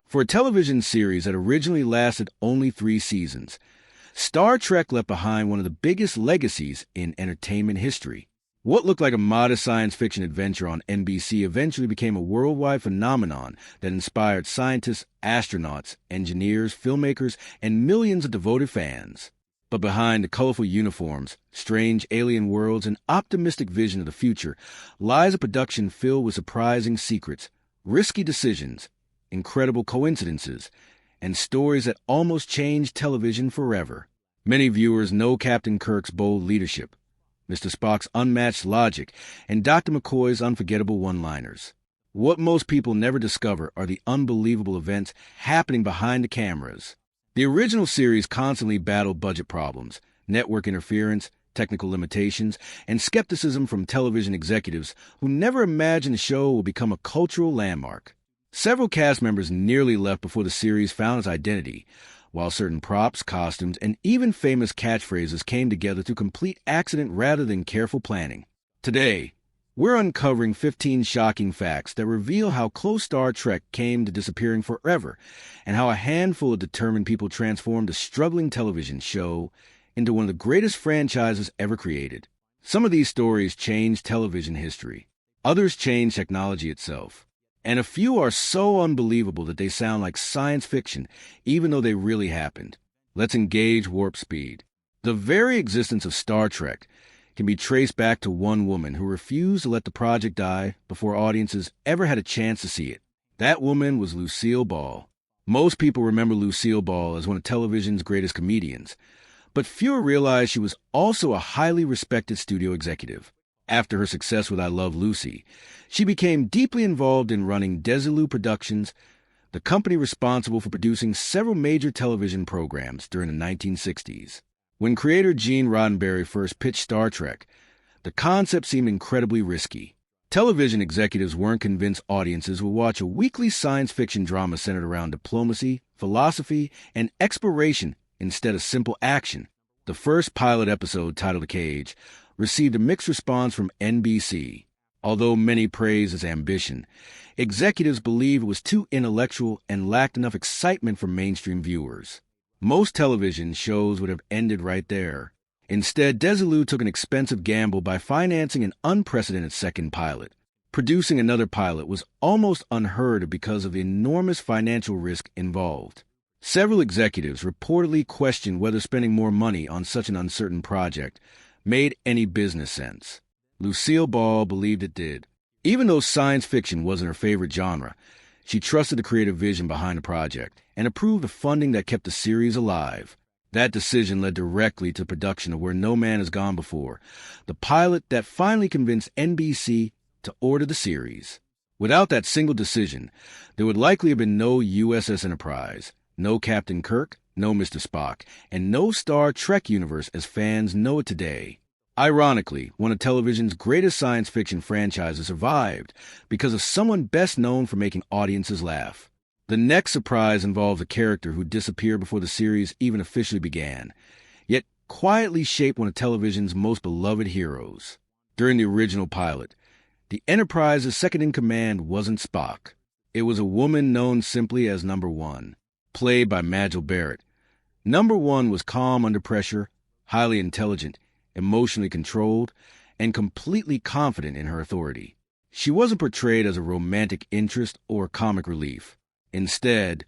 For a television series that originally lasted only 3 seasons, Star Trek left behind one of the biggest legacies in entertainment history. What looked like a modest science fiction adventure on NBC eventually became a worldwide phenomenon that inspired scientists, astronauts, engineers, filmmakers, and millions of devoted fans. But behind the colorful uniforms, strange alien worlds, and optimistic vision of the future lies a production filled with surprising secrets, risky decisions, incredible coincidences, and stories that almost changed television forever. Many viewers know Captain Kirk's bold leadership, Mr. Spock's unmatched logic, and Dr. McCoy's unforgettable one-liners. What most people never discover are the unbelievable events happening behind the cameras. The original series constantly battled budget problems, network interference, technical limitations, and skepticism from television executives who never imagined the show would become a cultural landmark. Several cast members nearly left before the series found its identity, while certain props, costumes, and even famous catchphrases came together through complete accident rather than careful planning. Today, we're uncovering 15 shocking facts that reveal how close Star Trek came to disappearing forever, and how a handful of determined people transformed a struggling television show into one of the greatest franchises ever created. Some of these stories changed television history. Others changed technology itself. And a few are so unbelievable that they sound like science fiction, even though they really happened. Let's engage warp speed. The very existence of Star Trek can be traced back to one woman who refused to let the project die before audiences ever had a chance to see it. That woman was Lucille Ball. Most people remember Lucille Ball as one of television's greatest comedians, but fewer realize she was also a highly respected studio executive. After her success with I Love Lucy, she became deeply involved in running Desilu Productions, the company responsible for producing several major television programs during the 1960s. When creator Gene Roddenberry first pitched Star Trek, the concept seemed incredibly risky. Television executives weren't convinced audiences would watch a weekly science fiction drama centered around diplomacy, philosophy, and exploration instead of simple action. The first pilot episode, titled The Cage, received a mixed response from NBC. Although many praised its ambition, executives believed it was too intellectual and lacked enough excitement for mainstream viewers. Most television shows would have ended right there. Instead, Desilu took an expensive gamble by financing an unprecedented second pilot. Producing another pilot was almost unheard of because of the enormous financial risk involved. Several executives reportedly questioned whether spending more money on such an uncertain project made any business sense. Lucille Ball believed it did. Even though science fiction wasn't her favorite genre, she trusted the creative vision behind the project and approved the funding that kept the series alive. That decision led directly to production of Where No Man Has Gone Before, the pilot that finally convinced NBC to order the series. Without that single decision, there would likely have been no USS Enterprise, no Captain Kirk, no Mr. Spock, and no Star Trek universe as fans know it today. Ironically, one of television's greatest science fiction franchises survived because of someone best known for making audiences laugh. The next surprise involves a character who disappeared before the series even officially began, yet quietly shaped one of television's most beloved heroes. During the original pilot, the Enterprise's second-in-command wasn't Spock. It was a woman known simply as Number One, played by Majel Barrett. Number One was calm under pressure, highly intelligent, emotionally controlled, and completely confident in her authority. She wasn't portrayed as a romantic interest or comic relief. Instead,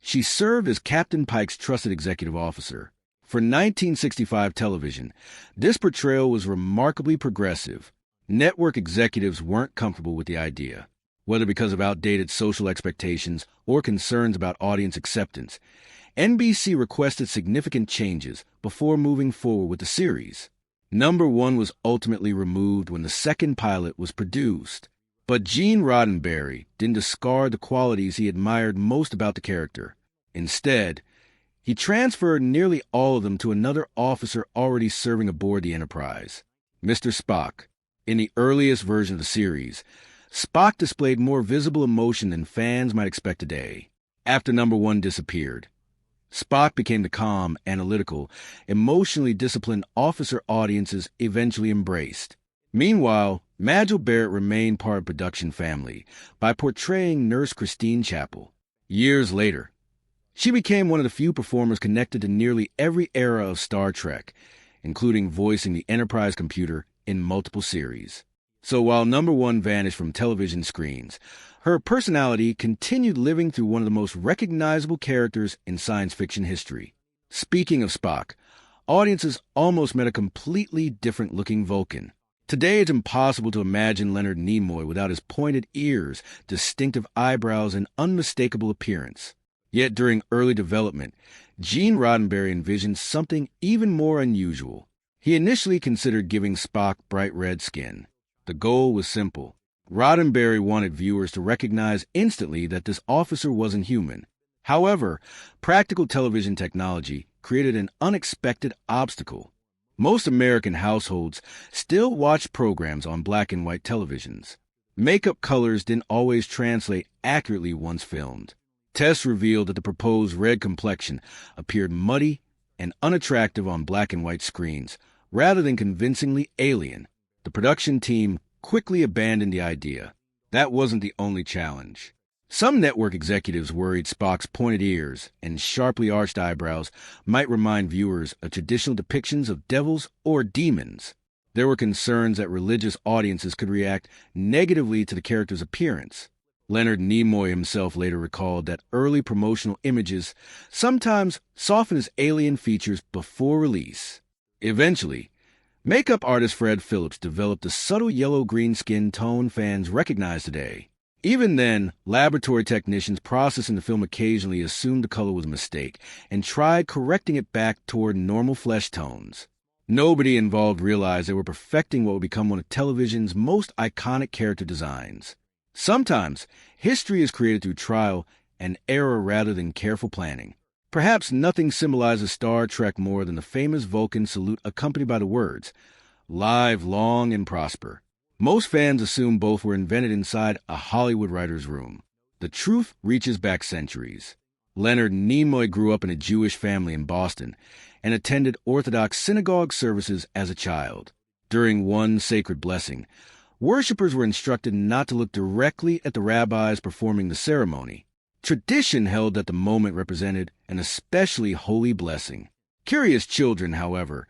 she served as Captain Pike's trusted executive officer. For 1965 television, this portrayal was remarkably progressive. Network executives weren't comfortable with the idea. Whether because of outdated social expectations or concerns about audience acceptance, NBC requested significant changes before moving forward with the series. Number One was ultimately removed when the second pilot was produced. But Gene Roddenberry didn't discard the qualities he admired most about the character. Instead, he transferred nearly all of them to another officer already serving aboard the Enterprise, Mr. Spock. In the earliest version of the series, Spock displayed more visible emotion than fans might expect today. After Number One disappeared, Spock became the calm, analytical, emotionally disciplined officer audiences eventually embraced. Meanwhile, Majel Barrett remained part of production family by portraying Nurse Christine Chapel. Years later, she became one of the few performers connected to nearly every era of Star Trek, including voicing the Enterprise computer in multiple series. So while number one vanished from television screens, her personality continued living through one of the most recognizable characters in science fiction history. Speaking of Spock, audiences almost met a completely different-looking Vulcan. Today, it's impossible to imagine Leonard Nimoy without his pointed ears, distinctive eyebrows, and unmistakable appearance. Yet during early development, Gene Roddenberry envisioned something even more unusual. He initially considered giving Spock bright red skin. The goal was simple. Roddenberry wanted viewers to recognize instantly that this officer wasn't human. However, practical television technology created an unexpected obstacle. Most American households still watch programs on black and white televisions. Makeup colors didn't always translate accurately once filmed. Tests revealed that the proposed red complexion appeared muddy and unattractive on black and white screens, rather than convincingly alien. The production team quickly abandoned the idea. That wasn't the only challenge. Some network executives worried Spock's pointed ears and sharply arched eyebrows might remind viewers of traditional depictions of devils or demons. There were concerns that religious audiences could react negatively to the character's appearance. Leonard Nimoy himself later recalled that early promotional images sometimes softened his alien features before release. Eventually, makeup artist Fred Phillips developed the subtle yellow-green skin tone fans recognize today. Even then, laboratory technicians processing the film occasionally assumed the color was a mistake and tried correcting it back toward normal flesh tones. Nobody involved realized they were perfecting what would become one of television's most iconic character designs. Sometimes, history is created through trial and error rather than careful planning. Perhaps nothing symbolizes Star Trek more than the famous Vulcan salute accompanied by the words, "Live long and prosper." Most fans assume both were invented inside a Hollywood writer's room. The truth reaches back centuries. Leonard Nimoy grew up in a Jewish family in Boston and attended Orthodox synagogue services as a child. During one sacred blessing, worshippers were instructed not to look directly at the rabbis performing the ceremony. Tradition held that the moment represented an especially holy blessing. Curious children, however,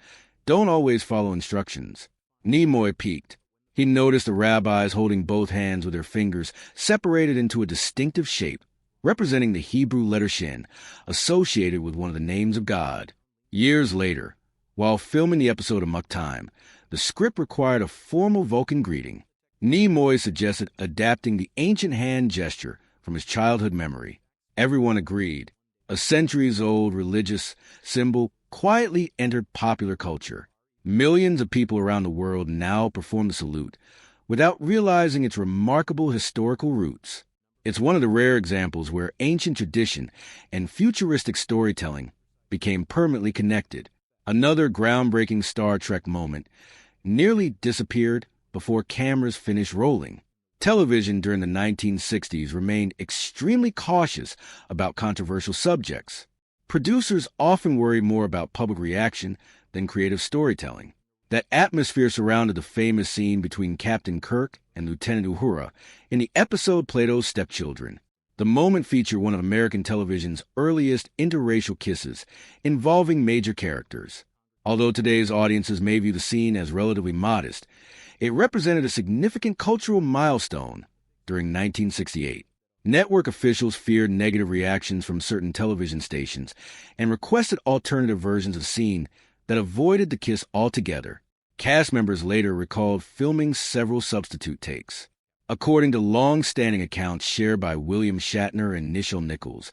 don't always follow instructions. Nimoy peeked. He noticed the rabbis holding both hands with their fingers separated into a distinctive shape, representing the Hebrew letter Shin, associated with one of the names of God. Years later, while filming the episode Amok Time, the script required a formal Vulcan greeting. Nimoy suggested adapting the ancient hand gesture from his childhood memory. Everyone agreed. A centuries-old religious symbol quietly entered popular culture. Millions of people around the world now perform the salute without realizing its remarkable historical roots. It's one of the rare examples where ancient tradition and futuristic storytelling became permanently connected. Another groundbreaking Star Trek moment nearly disappeared before cameras finished rolling. Television during the 1960s remained extremely cautious about controversial subjects. Producers often worried more about public reaction than creative storytelling. That atmosphere surrounded the famous scene between Captain Kirk and Lieutenant Uhura in the episode Plato's Stepchildren. The moment featured one of American television's earliest interracial kisses involving major characters. Although today's audiences may view the scene as relatively modest, it represented a significant cultural milestone during 1968. Network officials feared negative reactions from certain television stations and requested alternative versions of the scene that avoided the kiss altogether. Cast members later recalled filming several substitute takes. According to long-standing accounts shared by William Shatner and Nichelle Nichols,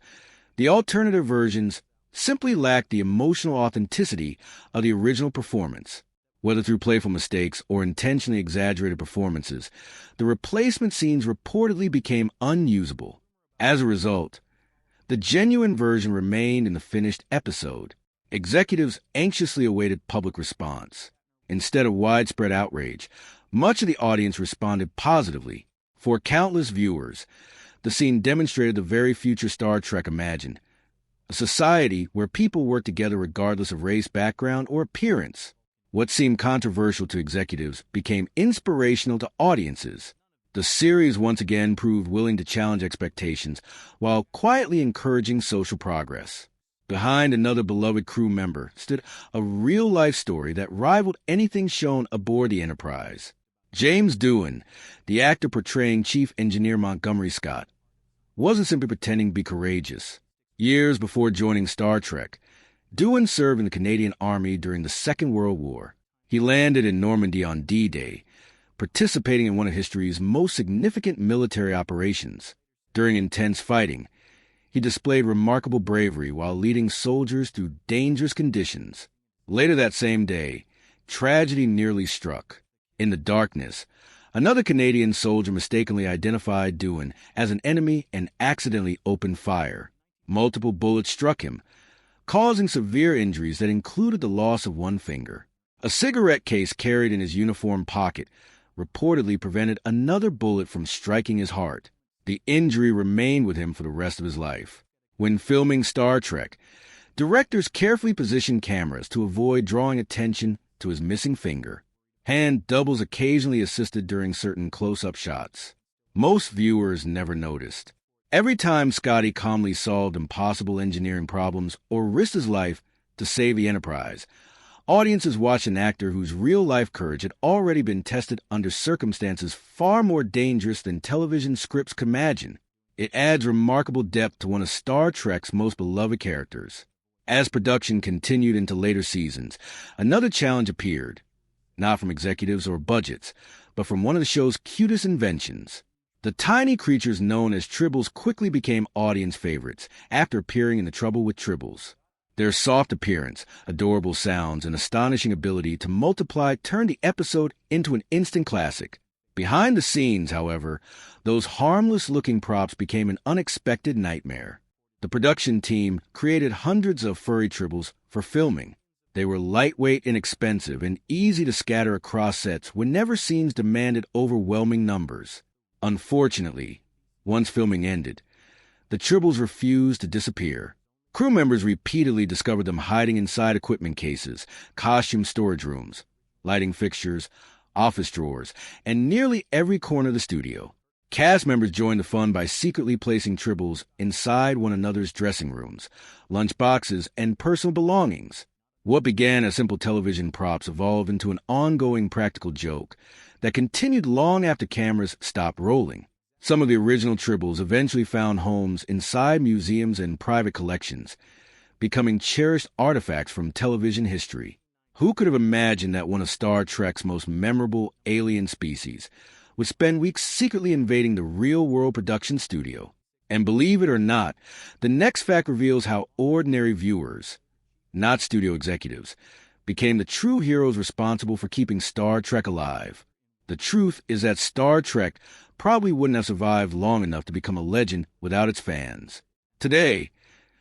the alternative versions simply lacked the emotional authenticity of the original performance. Whether through playful mistakes or intentionally exaggerated performances, the replacement scenes reportedly became unusable. As a result, the genuine version remained in the finished episode. Executives anxiously awaited public response. Instead of widespread outrage, much of the audience responded positively. For countless viewers, the scene demonstrated the very future Star Trek imagined, a society where people work together regardless of race, background, or appearance. What seemed controversial to executives became inspirational to audiences. The series once again proved willing to challenge expectations while quietly encouraging social progress. Behind another beloved crew member stood a real-life story that rivaled anything shown aboard the Enterprise. James Doohan, the actor portraying Chief Engineer Montgomery Scott, wasn't simply pretending to be courageous. Years before joining Star Trek, Doohan served in the Canadian Army during the Second World War. He landed in Normandy on D-Day, participating in one of history's most significant military operations. During intense fighting, he displayed remarkable bravery while leading soldiers through dangerous conditions. Later that same day, tragedy nearly struck. In the darkness, another Canadian soldier mistakenly identified Doohan as an enemy and accidentally opened fire. Multiple bullets struck him, causing severe injuries that included the loss of one finger. A cigarette case carried in his uniform pocket reportedly prevented another bullet from striking his heart. The injury remained with him for the rest of his life. When filming Star Trek, directors carefully positioned cameras to avoid drawing attention to his missing finger. Hand doubles occasionally assisted during certain close-up shots. Most viewers never noticed. Every time Scotty calmly solved impossible engineering problems or risked his life to save the Enterprise, audiences watched an actor whose real-life courage had already been tested under circumstances far more dangerous than television scripts could imagine. It adds remarkable depth to one of Star Trek's most beloved characters. As production continued into later seasons, another challenge appeared, not from executives or budgets, but from one of the show's cutest inventions. The tiny creatures known as Tribbles quickly became audience favorites after appearing in The Trouble with Tribbles. Their soft appearance, adorable sounds, and astonishing ability to multiply turned the episode into an instant classic. Behind the scenes, however, those harmless-looking props became an unexpected nightmare. The production team created hundreds of furry Tribbles for filming. They were lightweight, inexpensive, and easy to scatter across sets whenever scenes demanded overwhelming numbers. Unfortunately, once filming ended, the Tribbles refused to disappear. Crew members repeatedly discovered them hiding inside equipment cases, costume storage rooms, lighting fixtures, office drawers, and nearly every corner of the studio. Cast members joined the fun by secretly placing Tribbles inside one another's dressing rooms, lunch boxes, and personal belongings. What began as simple television props evolved into an ongoing practical joke that continued long after cameras stopped rolling. Some of the original Tribbles eventually found homes inside museums and private collections, becoming cherished artifacts from television history. Who could have imagined that one of Star Trek's most memorable alien species would spend weeks secretly invading the real-world production studio? And believe it or not, the next fact reveals how ordinary viewers, not studio executives, became the true heroes responsible for keeping Star Trek alive. The truth is that Star Trek probably wouldn't have survived long enough to become a legend without its fans. Today,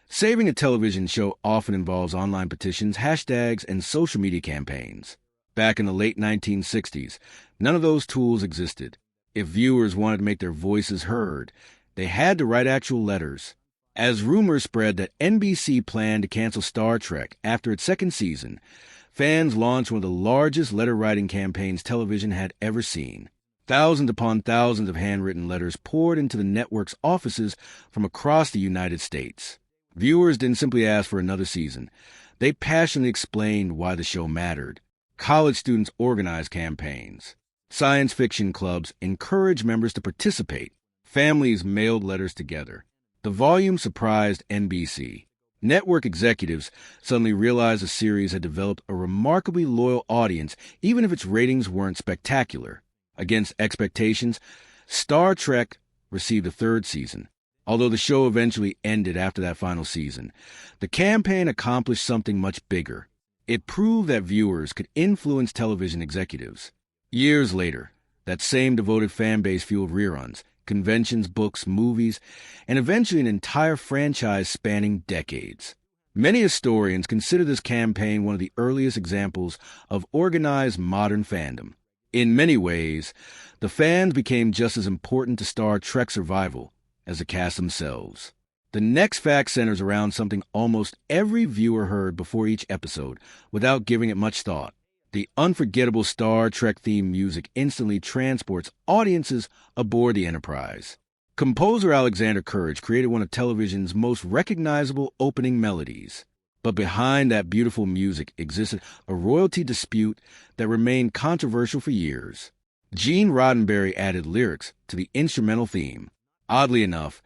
saving a television show often involves online petitions, hashtags, and social media campaigns. Back in the late 1960s, none of those tools existed. If viewers wanted to make their voices heard, they had to write actual letters. As rumors spread that NBC planned to cancel Star Trek after its second season, fans launched one of the largest letter-writing campaigns television had ever seen. Thousands upon thousands of handwritten letters poured into the network's offices from across the United States. Viewers didn't simply ask for another season. They passionately explained why the show mattered. College students organized campaigns. Science fiction clubs encouraged members to participate. Families mailed letters together. The volume surprised NBC. Network executives suddenly realized the series had developed a remarkably loyal audience, even if its ratings weren't spectacular. Against expectations, Star Trek received a third season. Although the show eventually ended after that final season, the campaign accomplished something much bigger. It proved that viewers could influence television executives. Years later, that same devoted fan base fueled reruns, conventions, books, movies, and eventually an entire franchise spanning decades. Many historians consider this campaign one of the earliest examples of organized modern fandom. In many ways, the fans became just as important to Star Trek's survival as the cast themselves. The next fact centers around something almost every viewer heard before each episode without giving it much thought: The unforgettable Star Trek theme music instantly transports audiences aboard the Enterprise. Composer Alexander Courage created one of television's most recognizable opening melodies. But behind that beautiful music existed a royalty dispute that remained controversial for years. Gene Roddenberry added lyrics to the instrumental theme. Oddly enough,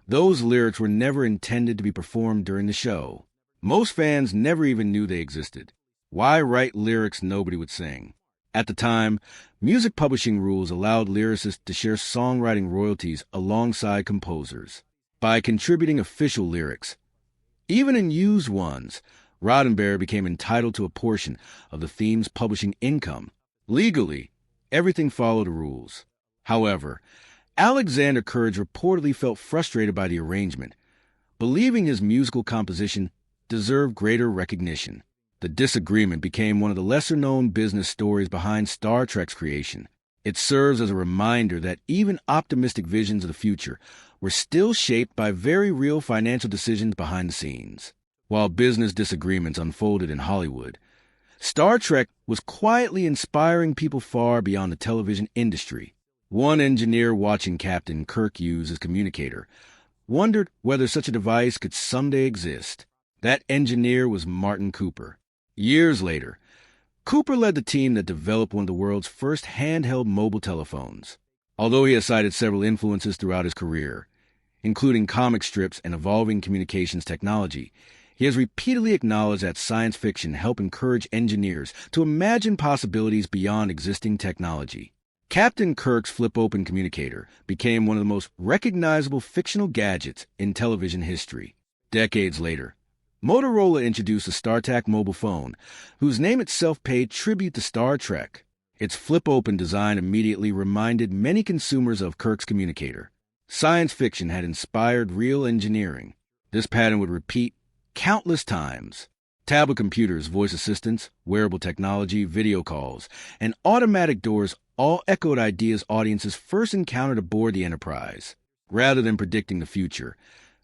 those lyrics were never intended to be performed during the show. Most fans never even knew they existed. Why write lyrics nobody would sing? At the time, music publishing rules allowed lyricists to share songwriting royalties alongside composers by contributing official lyrics. Even in used ones, Roddenberry became entitled to a portion of the theme's publishing income. Legally, everything followed the rules. However, Alexander Courage reportedly felt frustrated by the arrangement, believing his musical composition deserved greater recognition. The disagreement became one of the lesser-known business stories behind Star Trek's creation. It serves as a reminder that even optimistic visions of the future were still shaped by very real financial decisions behind the scenes. While business disagreements unfolded in Hollywood, Star Trek was quietly inspiring people far beyond the television industry. One engineer watching Captain Kirk use his communicator wondered whether such a device could someday exist. That engineer was Martin Cooper. Years later, Cooper led the team that developed one of the world's first handheld mobile telephones. Although he has cited several influences throughout his career, including comic strips and evolving communications technology, he has repeatedly acknowledged that science fiction helped encourage engineers to imagine possibilities beyond existing technology. Captain Kirk's flip-open communicator became one of the most recognizable fictional gadgets in television history. Decades later, Motorola introduced the StarTAC mobile phone, whose name itself paid tribute to Star Trek. Its flip-open design immediately reminded many consumers of Kirk's communicator. Science fiction had inspired real engineering. This pattern would repeat countless times. Tablet computers, voice assistants, wearable technology, video calls, and automatic doors all echoed ideas audiences first encountered aboard the Enterprise. Rather than predicting the future,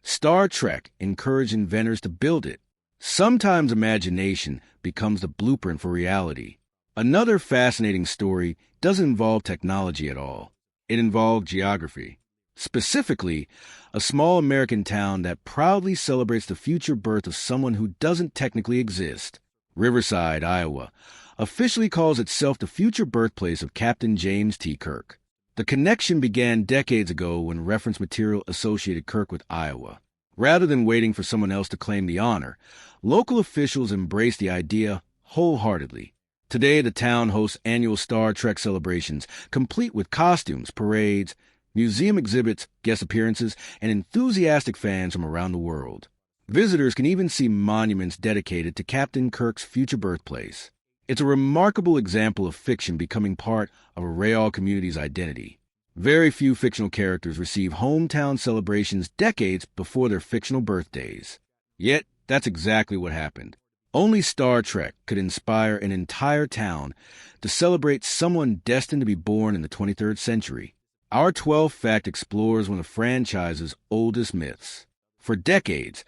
Star Trek encouraged inventors to build it. Sometimes imagination becomes the blueprint for reality. Another fascinating story doesn't involve technology at all. It involved geography. Specifically, a small American town that proudly celebrates the future birth of someone who doesn't technically exist. Riverside, Iowa, officially calls itself the future birthplace of Captain James T. Kirk. The connection began decades ago when reference material associated Kirk with Iowa. Rather than waiting for someone else to claim the honor, local officials embraced the idea wholeheartedly. Today, the town hosts annual Star Trek celebrations, complete with costumes, parades, museum exhibits, guest appearances, and enthusiastic fans from around the world. Visitors can even see monuments dedicated to Captain Kirk's future birthplace. It's a remarkable example of fiction becoming part of a real community's identity. Very few fictional characters receive hometown celebrations decades before their fictional birthdays. Yet, that's exactly what happened. Only Star Trek could inspire an entire town to celebrate someone destined to be born in the 23rd century. Our 12th fact explores one of the franchise's oldest myths. For decades,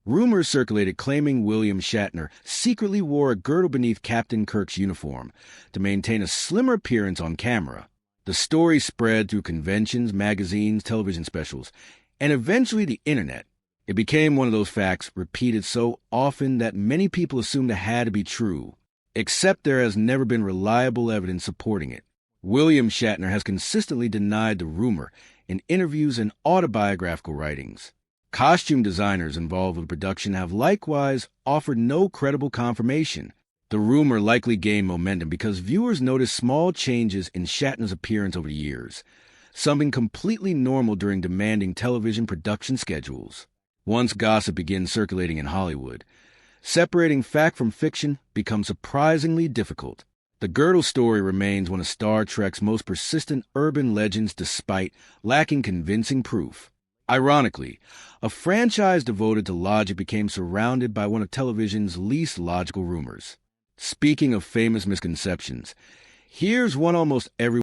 rumors circulated claiming William Shatner secretly wore a girdle beneath Captain Kirk's uniform to maintain a slimmer appearance on camera. The story spread through conventions, magazines, television specials, and eventually the internet. It became one of those facts repeated so often that many people assumed it had to be true, except there has never been reliable evidence supporting it. William Shatner has consistently denied the rumor in interviews and autobiographical writings. Costume designers involved with production have likewise offered no credible confirmation. The rumor likely gained momentum because viewers noticed small changes in Shatner's appearance over the years, something completely normal during demanding television production schedules. Once gossip begins circulating in Hollywood, separating fact from fiction becomes surprisingly difficult. The girdle story remains one of Star Trek's most persistent urban legends despite lacking convincing proof. Ironically, a franchise devoted to logic became surrounded by one of television's least logical rumors. Speaking of famous misconceptions, here's one almost everyone